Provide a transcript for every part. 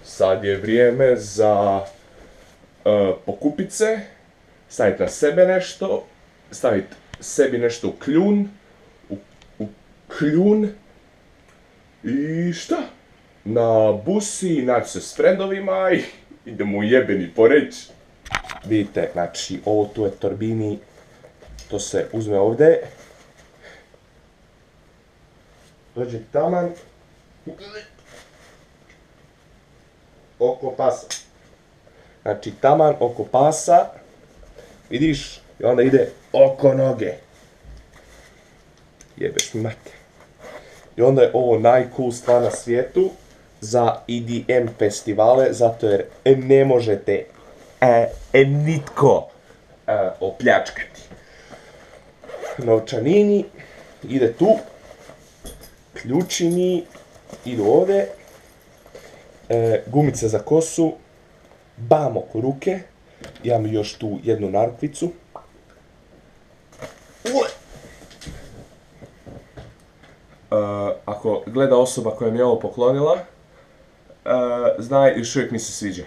Sad je vrijeme za pokupit se, staviti na sebe nešto, staviti sebi nešto u kljun, u kljun i šta? Na busi, naći se s frendovima i idemo u jebeni poreć. Vidite, znači ovo tu je torbini, to se uzme ovdje. Dođe taman oko pasa. Znači taman oko pasa, vidiš, i onda ide oko noge. Jebeš mi mate. I onda je ovo najcool stvar na svijetu za EDM festivale, zato jer ne možete nitko opljačkati. Novčanini ide tu, ključini idu ovdje, gumice za kosu, bam oko ruke, imam još tu jednu narukvicu. Ako gleda osoba koja mi je ovo poklonila, znaj, još uvijek mi se sviđa.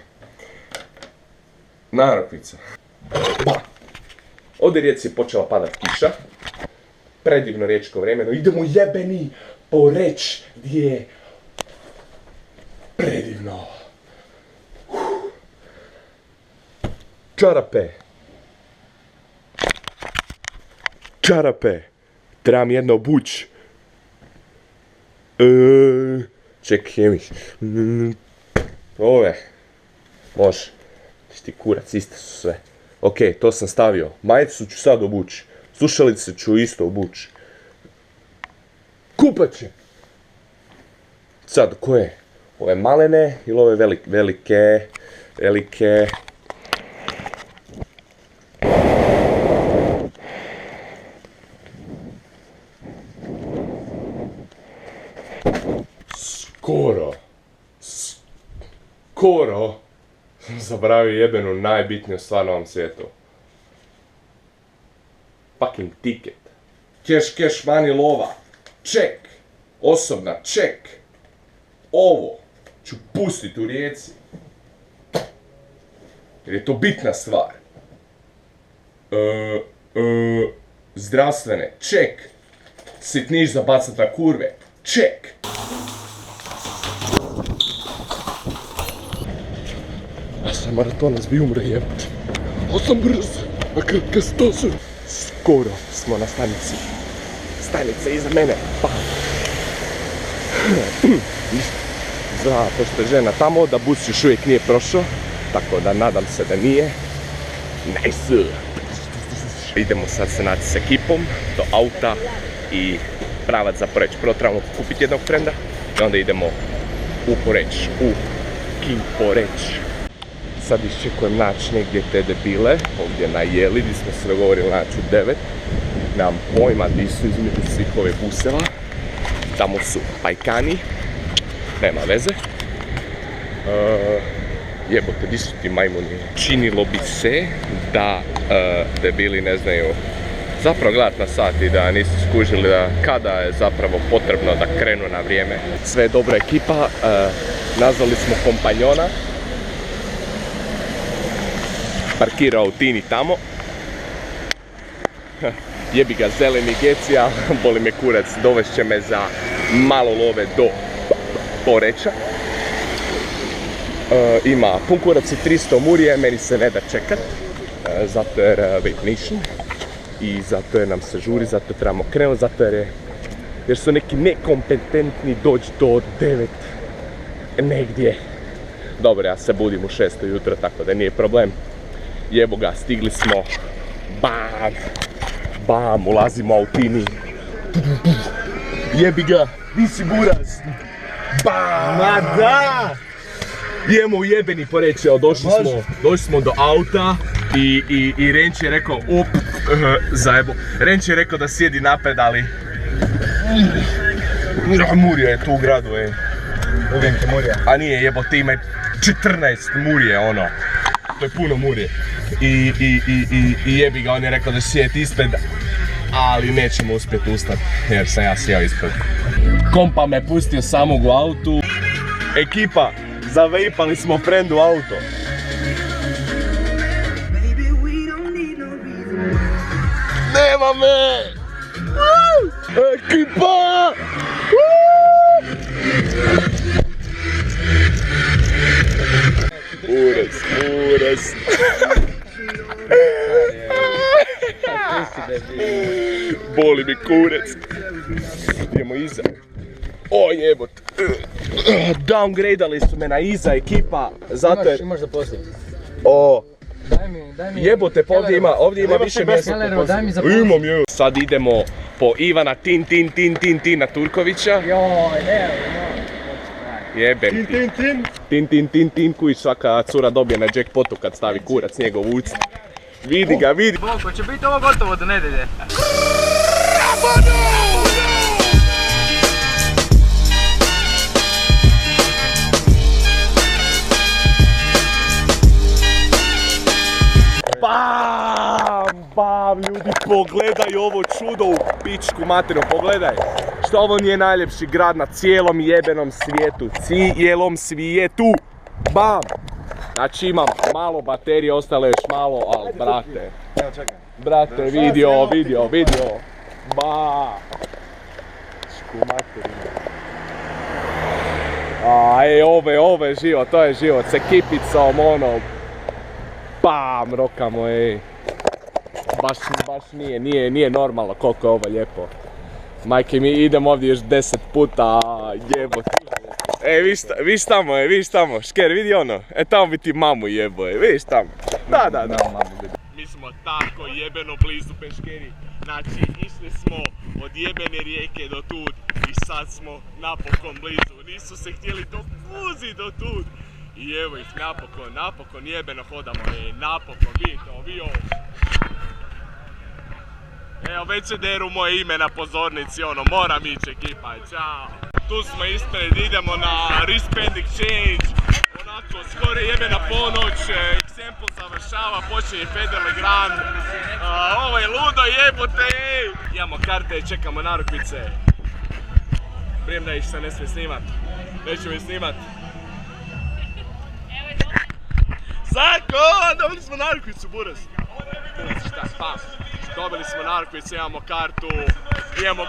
Narukvica. Bam! Ovdje rijeci je počela padat kiša. Predivno riječko vrijeme, no idemo jebeni poreć gdje je predivno. Čarape. Čarape. Trebam jedno obuć. Čekaj mi. Ove. Može. Ti kurac, iste su sve. Ok, to sam stavio. Majicu ću sad obući. Slušalice ću isto obući. Kupaće. Sad, koje? Ove malene ili ove velike? Skoro sam zaboravio jebenu najbitniju stvar na ovom svijetu. Fucking ticket. Cash money lova. Ček. Osobna ček. Ovo ću pustit u Rijeci. Jer je to bitna stvar. Zdravstvene. Ček. Sitniš za bacat na kurve. Ček. Ja sam maratonac bi umre jebate. Ja sam brz, a kratka staza. Skoro smo na stanici. Stanica iza mene. Pa. Pošto je žena tamo, da bus još uvijek nije prošao. Tako da nadam se da nije. Nice. Idemo sad se naći s ekipom do auta i pravac za Poreć. Prvo trebamo kupiti jednog frenda i onda idemo u Poreć, u King Poreć. Sad iščekujem naći negdje te debile, ovdje na Jeli, gdje smo se dogovorili naći u 9. Nemam pojma gdje su između svih ove buseva. Tamo su pajkani, nema veze. Jebote, gdje su ti majmuni? Činilo bi se da debili ne znaju zapravo gledat na sat i da nisu skužili da kada je zapravo potrebno da krenu na vrijeme. Sve je dobra ekipa, nazvali smo kompanjona. Parkirao u Tini tamo. Jebi ga zeleni gecija, boli me kurac, dovešće me za malo love do Poreča. Ima pun kurac i 300 murije, meni se ne da čekat, zato jer wait nation i zato jer nam se žuri, zato trebamo krenuti, zato jer su neki nekompetentni doći do 9 negdje. Dobro, ja se budim u 6 ujutro, tako da nije problem. Jebo ga, stigli smo. Bam, ulazimo u Tini. Jebi ga, di si buraz? Bam! Ma da! Idemo u jebeni Poreč, došli smo do auta i Renč je rekao, zajebo. Renč je rekao da sjedi napred, ali... Murija je tu u gradu, Uvijenke Murija. A nije, jebote, ima 14 Murije, ono. To je puno Murije. I jebi ga, on je rekao da sjedi ispred, ali nećemo uspjeti ustati, jer sam ja sjeo ispred. Kompa me pustio samog u autu. Ekipa, Zavejpali smo frendu auto. Nema me! Ekipa! Ures. Boli mi kurec. Idemo iza. O jebot. Downgradeali su me na iza ekipa. Zato jer... Imaš da poslije. O. Daj mi... Jebote, pa ovdje ima više mjesta. Daj mi za poslije. Imam je. Sad idemo po Ivana Tina Turkovića. Joj, ne. Jebem ti. Tin, kuj svaka cura dobije na jackpotu kad stavi kurac njegov u usta. Vidi ga. Boko, će biti ovo gotovo do nedelje. Bam, ljudi, pogledaj ovo čudo u pičku materinu, pogledaj. Što ovo nije najljepši grad na cijelom jebenom svijetu, Bam! Znači imam malo baterije, ostalo još malo, ali brate. Brate, vidio. Bam! Pičku materinu. Ovo je život, to je život, s ekipicom, ono. Bam, rokamo, ej. Baš nije normalno koliko je ovo lijepo. Majke mi, idem ovdje još 10 puta, jebote. Viš tamo, Šker, vidi ono. Tamo bi ti mamu jebo, viš tamo. Da. Mi smo tako jebeno blizu Peškeri. Znači, išli smo od jebene rijeke do tud i sad smo napokon blizu. Nisu se htjeli dopuzit do tud. I evo ih napokon jebeno hodamo, napokon, vi ovo. Evo, već se deru moje ime na pozornici, ono, moram ići ekipa, čao. Tu smo ispred, idemo na Respend Exchange, onako, skoro jebena ponoć, Example završava, počinje Federle Grand. Ovo je ludo, jebote, ej! Imamo karte, čekamo narukvice. Prijem da ih se ne smije snimat, nećemo ih snimat. Zako, dobili smo narukvicu, buraz. Šta, spas. Dobili smo narukvicu, imamo kartu. Idemo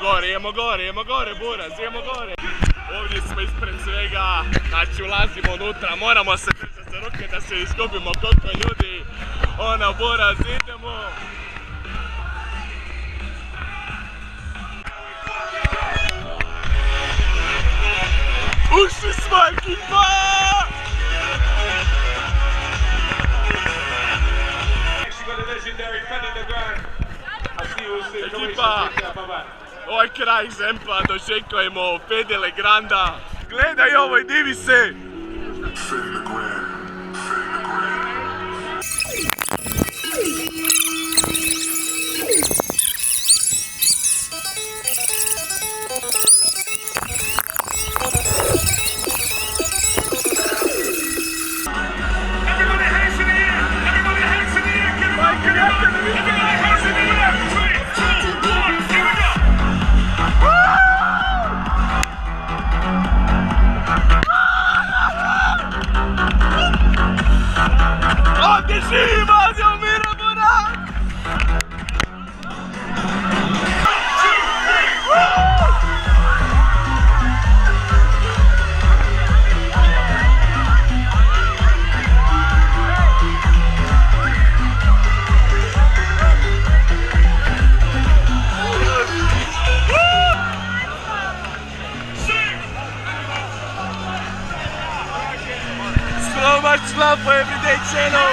gore, buraz, idemo gore. Ovdje smo ispred svega, znači ulazimo unutra, moramo se držati za ruke da se izgubimo koliko ljudi. Ono, buraz, idemo. Ušli smo, ekipa! Ekipa, ovaj kraj Exempla dočekujemo Federle Granda. Gledaj ovo i divi se! Much love for Everyday Channel!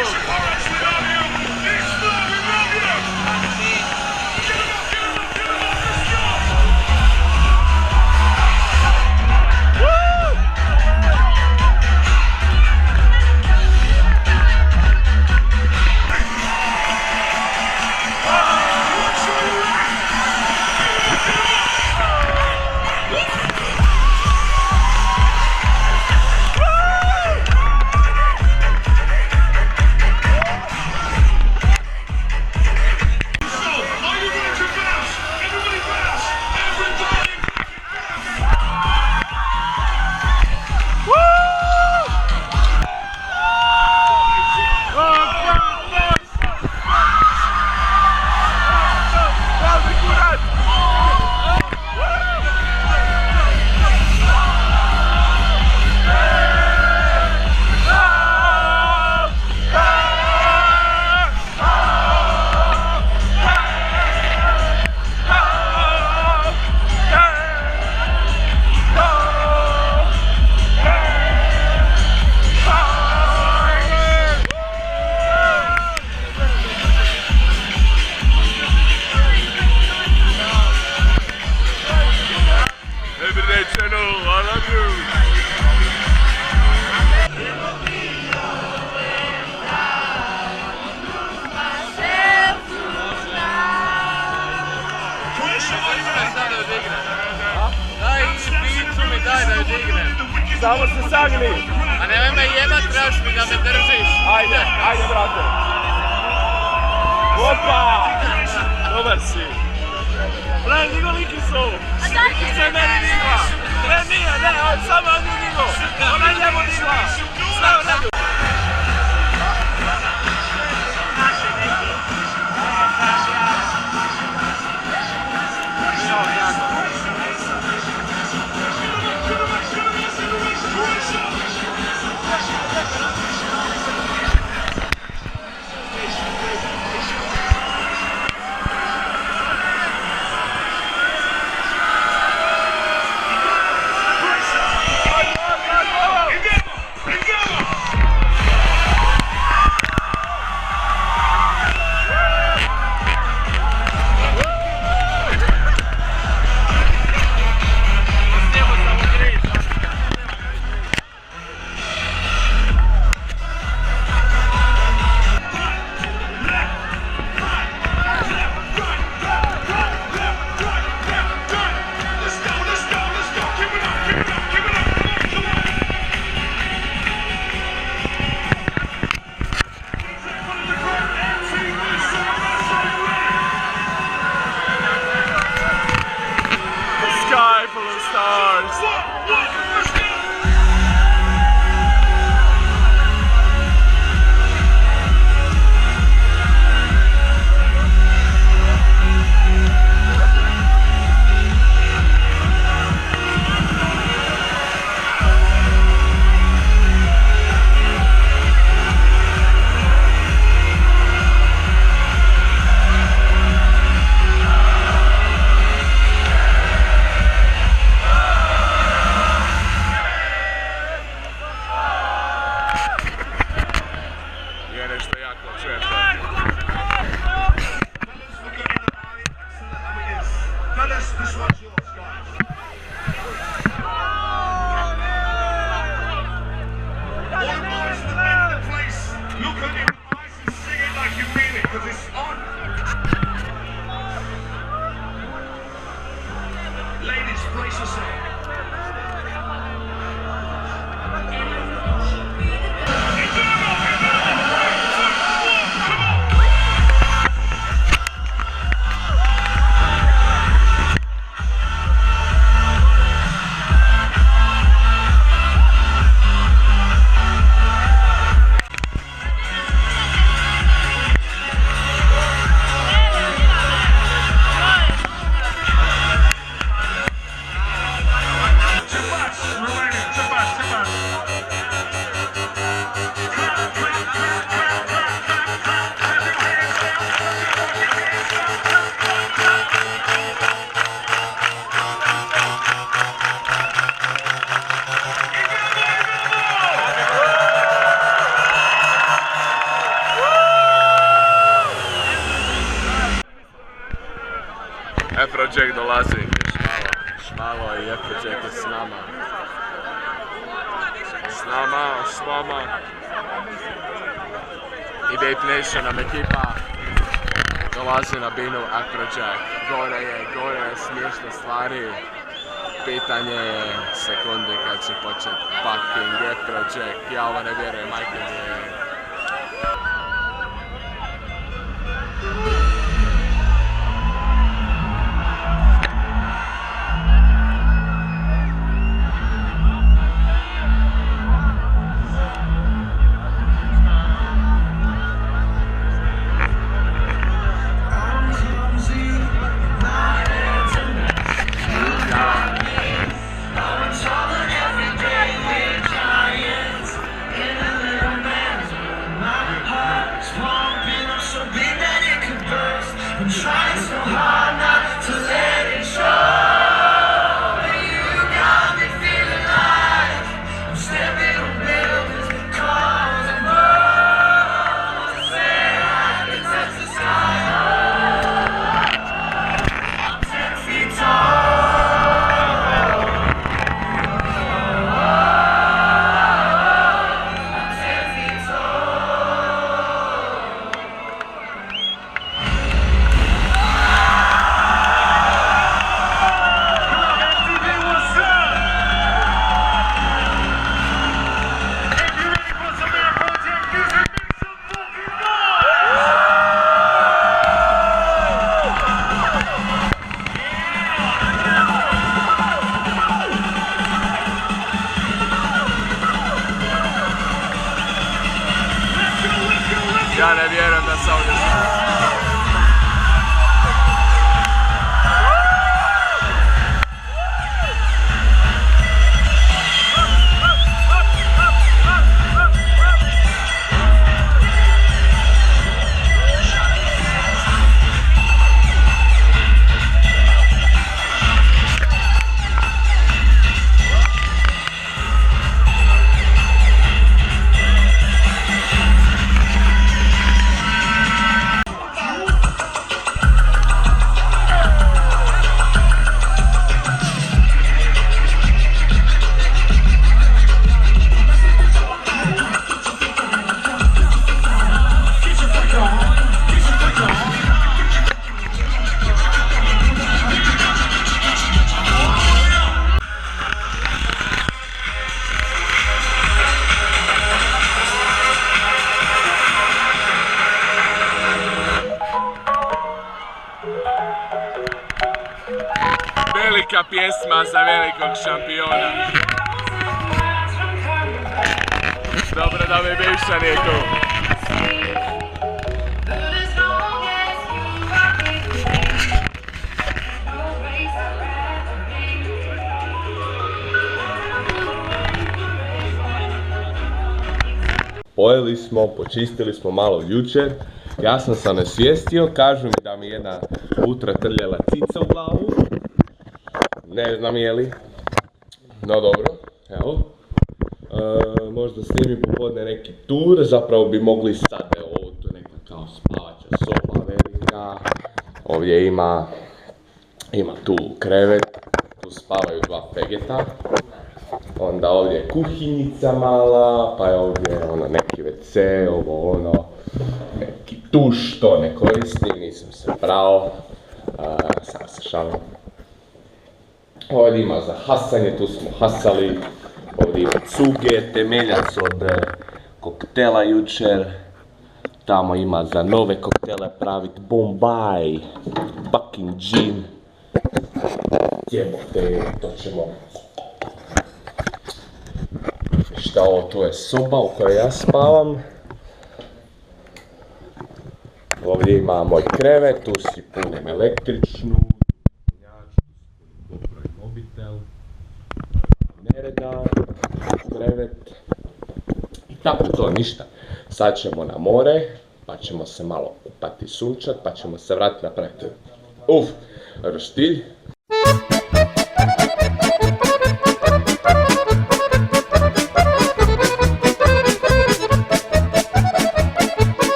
Samo se sagni. A nemoj me jebat, trebaš mi da me držiš. Ajde, brate. Opa! Dobar si. Bre, nigo Likisu. Liki se meni digla. Bre, nije, ne, samo on je nigo. Ona je njemu digla. Sve u redu. Afrojack dolazi, Šmalo i Afrojack je s nama. S vama. I Bape Nationom ekipa dolazi na binu Afrojack. Gore je smiješne stvari. Pitanje je sekunde kad će počet fucking Afrojack. Ja ovo ne vjerujem, majke mi je. Man Ja ne vjerujem da se ovdje velika pjesma za velikog šampiona. Dobro da mi Biša nije tu. Pojeli smo, počistili smo malo jučer. Ja sam se nasvijestio, kažu mi da mi jedna utra trljala cica u glavu. Ne znam je li. No dobro, evo. Možda snimim popodne neki tur, zapravo bi mogli sad, evo ovo tu je neka kao spavača soba velika. Ovdje ima tu krevet, tu spavaju dva pegeta. Onda ovdje je kuhinjica mala, pa je ovdje neki WC, ovo ono, neki tuš, to ne koristim, nisam se prao, sam se šalim. Ovdje ima za hasanje, tu smo hasali, ovdje ima cuge, temeljac od koktela jučer, tamo ima za nove koktele pravit Bombay, fucking gin, jebote, to ćemo. Šta ovo, to je soba u kojoj ja spavam. Ovdje ima moj krevet, tu si punem električnu. Mobitel. Nereda, krevet. I tako to, ništa. Sad ćemo na more, pa ćemo se malo kupati, sunčat, pa ćemo se vratiti napraviti. Roštilj.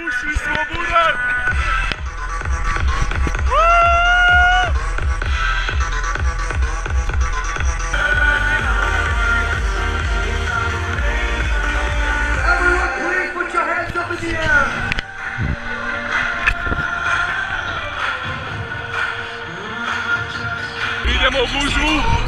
Ušli smo, Burak! Idemo u gužvu!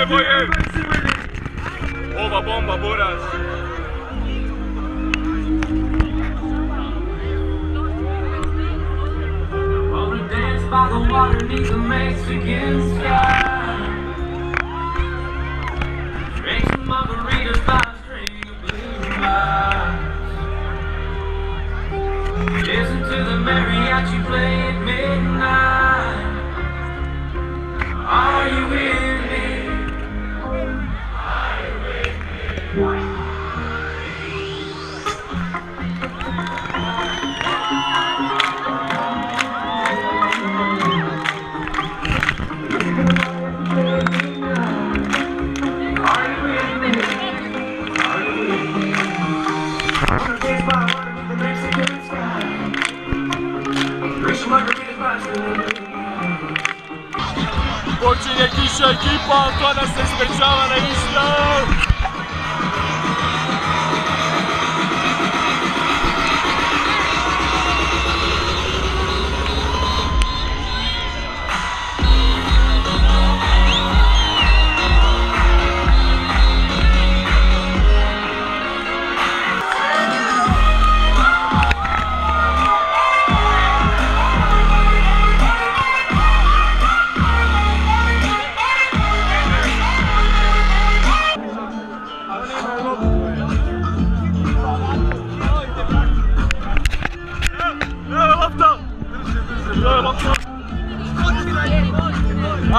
Evo je! Ova bomba, Buraz! Wanna dance by the water beneath the Mexican sky. Drink some margaritas by a string of blue lights. Listen to the mariachi play at midnight. Are you with me? Are you with me? Počinje kiša ekipa, to nas ne sprečava na ništa!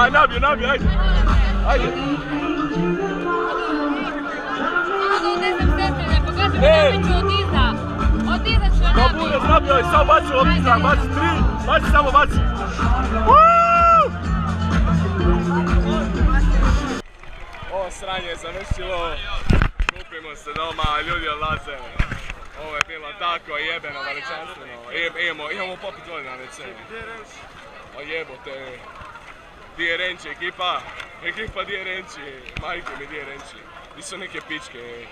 Aj, nabij, ajde! Ajde! Nabij, samo baci loptica, baci 3, baci samo, baci! Ovo sranje je završilo, kupimo se doma, ljudi odlaze. Ovo je bilo tako jebeno, veličanstveno. Imamo popit vode na večer. O jebote. Di je Renči ekipa? Ekipa di je Renči, majke mi di je Renči. Di su neke pičke,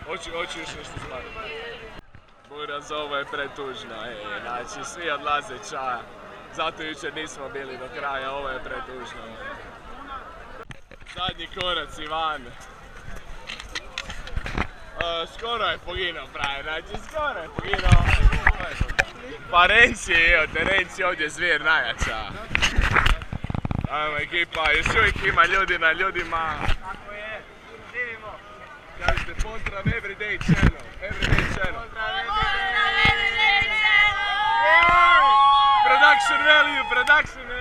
hoću još nešto stvariti. Buraz, ovo je pretužno, znači svi odlaze ča. Zato jučer nismo bili do kraja, ovo je pretužno. Zadnji koraci van. Skoro je poginuo pravi, znači skoro je poginuo. Pa Renči, evo te Renči ovdje zvijer najjača. Ajmo ekipa, još uvijek ima ljudi na ljudima. Tako je, živimo. Kažete pozdrav Everyday Channel, Everyday Channel. Production value, production value.